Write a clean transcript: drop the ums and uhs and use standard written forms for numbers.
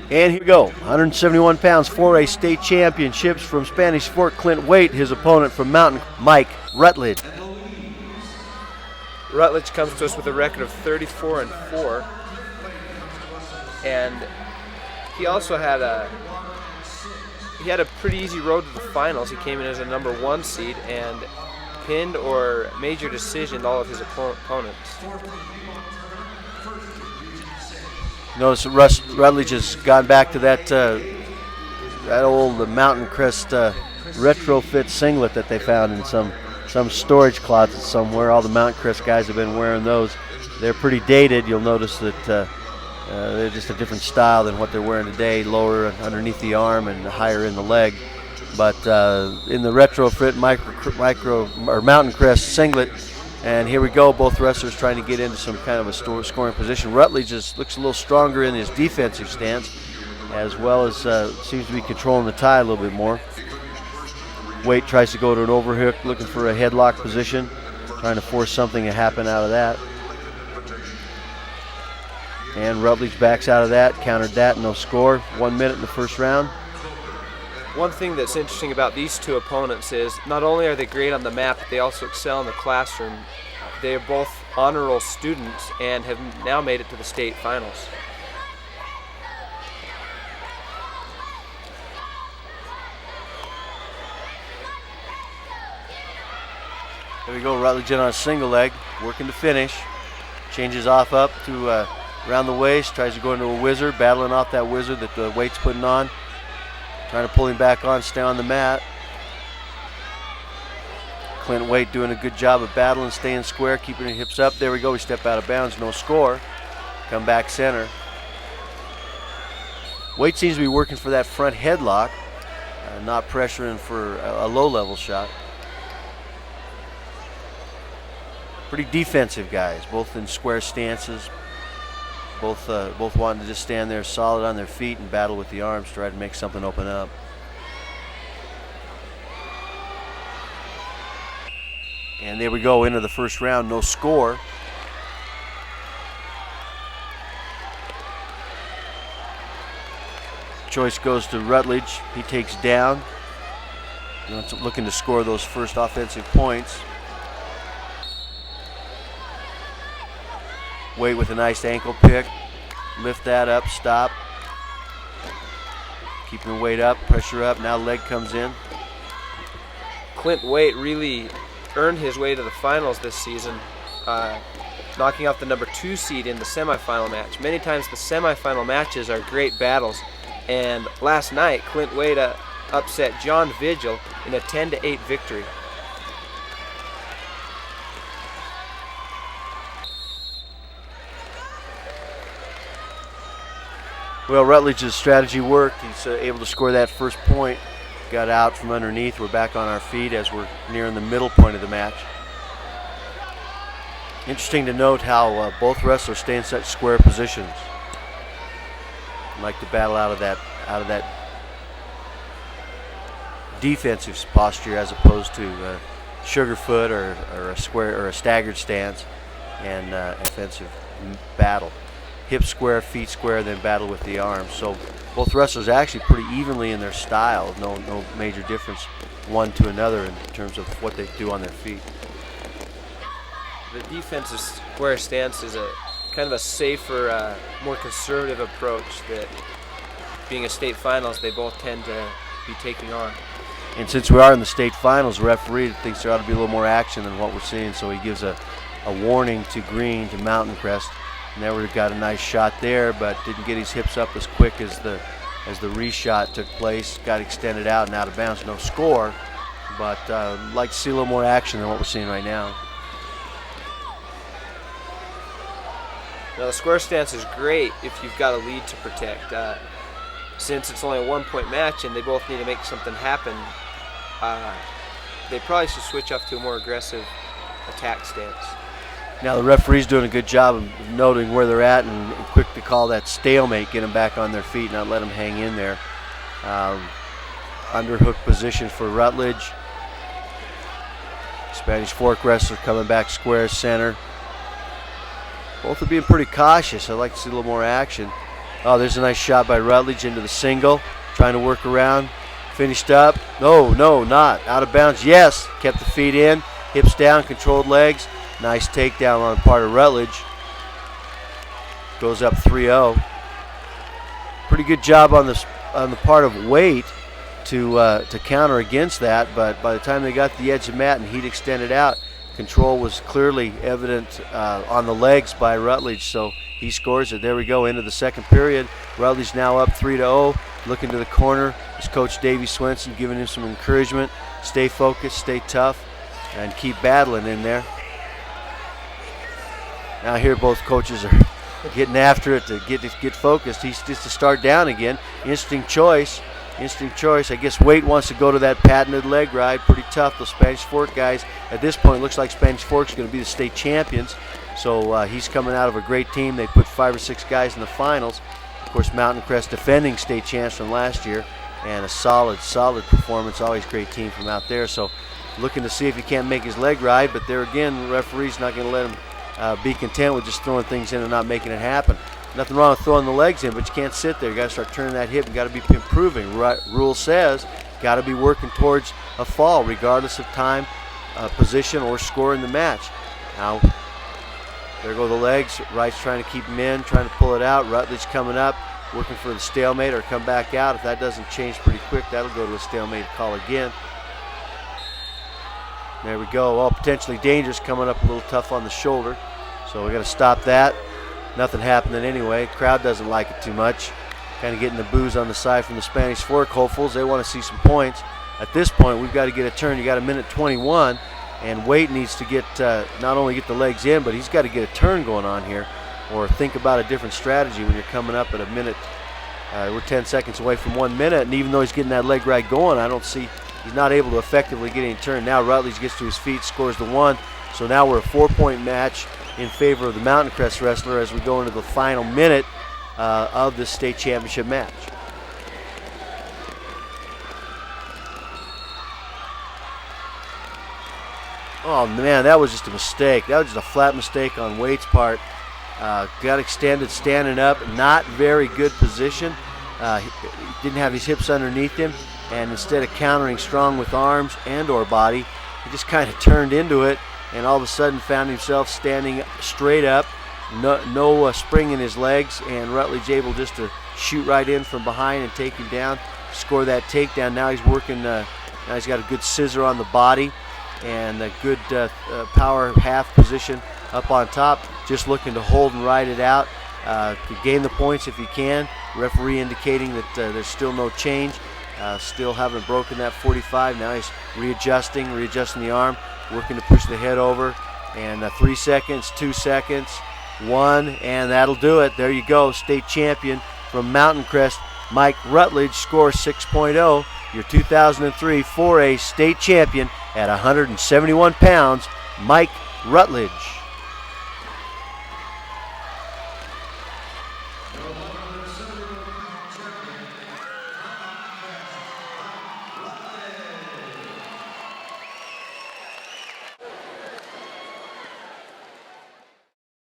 And here we go, 171 pounds, 4A state championships from Spanish Fork, Clint Waite, his opponent from Mountain, Mike Rutledge. Rutledge comes to us with a record of 34-4, and he also had a pretty easy road to the finals. He came in as a number 1 seed and pinned or major decisioned all of his opponents. Notice Rutledge has gone back to that old Mountain Crest retrofit singlet that they found in some storage closet somewhere. All the Mountain Crest guys have been wearing those. They're pretty dated. You'll notice that they're just a different style than what they're wearing today, lower underneath the arm and higher in the leg. But in the retrofit Mountain Crest singlet, and here we go, both wrestlers trying to get into some kind of a scoring position. Rutledge looks a little stronger in his defensive stance, as well as seems to be controlling the tie a little bit more. Waite tries to go to an overhook, looking for a headlock position, trying to force something to happen out of that. And Rutledge backs out of that, countered that, no score. 1 minute in the first round. One thing that's interesting about these two opponents is not only are they great on the mat, but they also excel in the classroom. They are both honor roll students and have now made it to the state finals. There we go, Rutledge in on a single leg, working to finish. Changes off up to around the waist, tries to go into a wizard, battling off that wizard that the Waite's putting on. Trying to pull him back on, stay on the mat. Clint Waite doing a good job of battling, staying square, keeping his hips up. There we go, we step out of bounds, no score. Come back center. Waite seems to be working for that front headlock, not pressuring for a low-level shot. Pretty defensive guys, both in square stances. Both wanting to just stand there solid on their feet and battle with the arms, try to make something open up. And there we go, into the first round, no score. Choice goes to Rutledge. He takes down. Looking to score those first offensive points. Waite with a nice ankle pick. Lift that up, stop. Keeping the weight up, pressure up, now leg comes in. Clint Waite really earned his way to the finals this season, knocking off the number 2 seed in the semifinal match. Many times the semifinal matches are great battles, and last night Clint Waite upset John Vigil in a 10-8 victory. Well, Rutledge's strategy worked. He's able to score that first point. Got out from underneath. We're back on our feet as we're nearing the middle point of the match. Interesting to note how both wrestlers stay in such square positions. Like to battle out of that defensive posture as opposed to sugarfoot or a square or a staggered stance and offensive battle. Hip square, feet square, then battle with the arms. So both wrestlers are actually pretty evenly in their style. No major difference one to another in terms of what they do on their feet. The defensive square stance is a kind of a safer, more conservative approach that, being a state finals, they both tend to be taking on. And since we are in the state finals, the referee thinks there ought to be a little more action than what we're seeing, so he gives a warning to Green, to Mountain Crest. Never got a nice shot there, but didn't get his hips up as quick as the reshot took place. Got extended out and out of bounds, no score. But like to see a little more action than what we're seeing right now. Now the square stance is great if you've got a lead to protect. Since it's only a 1-point match and they both need to make something happen, they probably should switch up to a more aggressive attack stance. Now the referee's doing a good job of noting where they're at and quick to call that stalemate, get them back on their feet, not let them hang in there. Underhook position for Rutledge. Spanish Fork wrestler coming back square center. Both are being pretty cautious. I'd like to see a little more action. Oh, there's a nice shot by Rutledge into the single. Trying to work around. Finished up. No, not. Out of bounds. Yes. Kept the feet in. Hips down. Controlled legs. Nice takedown on the part of Rutledge. Goes up 3-0. Pretty good job on the part of Waite to counter against that, but by the time they got to the edge of the mat and heat extended out, control was clearly evident on the legs by Rutledge, so he scores it. There we go, into the second period. Rutledge now up 3-0, looking to the corner. His coach Davey Swenson giving him some encouragement. Stay focused, stay tough, and keep battling in there. Now here both coaches are getting after it to get focused. He's just to start down again. Interesting choice. I guess Waite wants to go to that patented leg ride. Pretty tough. Those Spanish Fork guys at this point looks like Spanish Fork's going to be the state champions. So he's coming out of a great team. They put 5 or 6 guys in the finals. Of course, Mountain Crest defending state champs from last year, and a solid performance. Always great team from out there. So looking to see if he can't make his leg ride, but there again, the referee's not going to let him be content with just throwing things in and not making it happen. Nothing wrong with throwing the legs in, but you can't sit there. You got to start turning that hip. You got to be improving. Rule says got to be working towards a fall, regardless of time, position, or score in the match. Now, there go the legs. Wright's trying to keep him in, trying to pull it out. Rutledge coming up, working for the stalemate or come back out. If that doesn't change pretty quick, that'll go to a stalemate call again. There we go. Oh, potentially dangerous, coming up a little tough on the shoulder. So we got to stop that. Nothing happening anyway. Crowd doesn't like it too much. Kind of getting the boos on the side from the Spanish Fork hopefuls. They want to see some points. At this point, we've got to get a turn. You got a minute 21, and Waite needs to get not only get the legs in, but he's got to get a turn going on here, or think about a different strategy when you're coming up at a minute. We're 10 seconds away from 1 minute, and even though he's getting that leg ride going, I don't see he's not able to effectively get any turn. Now Rutledge gets to his feet, scores the 1. So now we're a 4-point match in favor of the Mountain Crest wrestler as we go into the final minute of this state championship match. Oh man, that was just a mistake. That was just a flat mistake on Waite's part. Got extended standing up, not very good position. He didn't have his hips underneath him, and instead of countering strong with arms and or body, he just kind of turned into it, and all of a sudden found himself standing straight up, no spring in his legs, and Rutledge able just to shoot right in from behind and take him down, score that takedown. Now he's working, now he's got a good scissor on the body and a good power half position up on top, just looking to hold and ride it out. Could gain the points if he can. Referee indicating that there's still no change. Still haven't broken that 45. Now he's readjusting the arm, working to push the head over. And 3 seconds, 2 seconds, 1, and that'll do it. There you go, state champion from Mountain Crest, Mike Rutledge, score 6.0. Your 2003 4A state champion at 171 pounds, Mike Rutledge.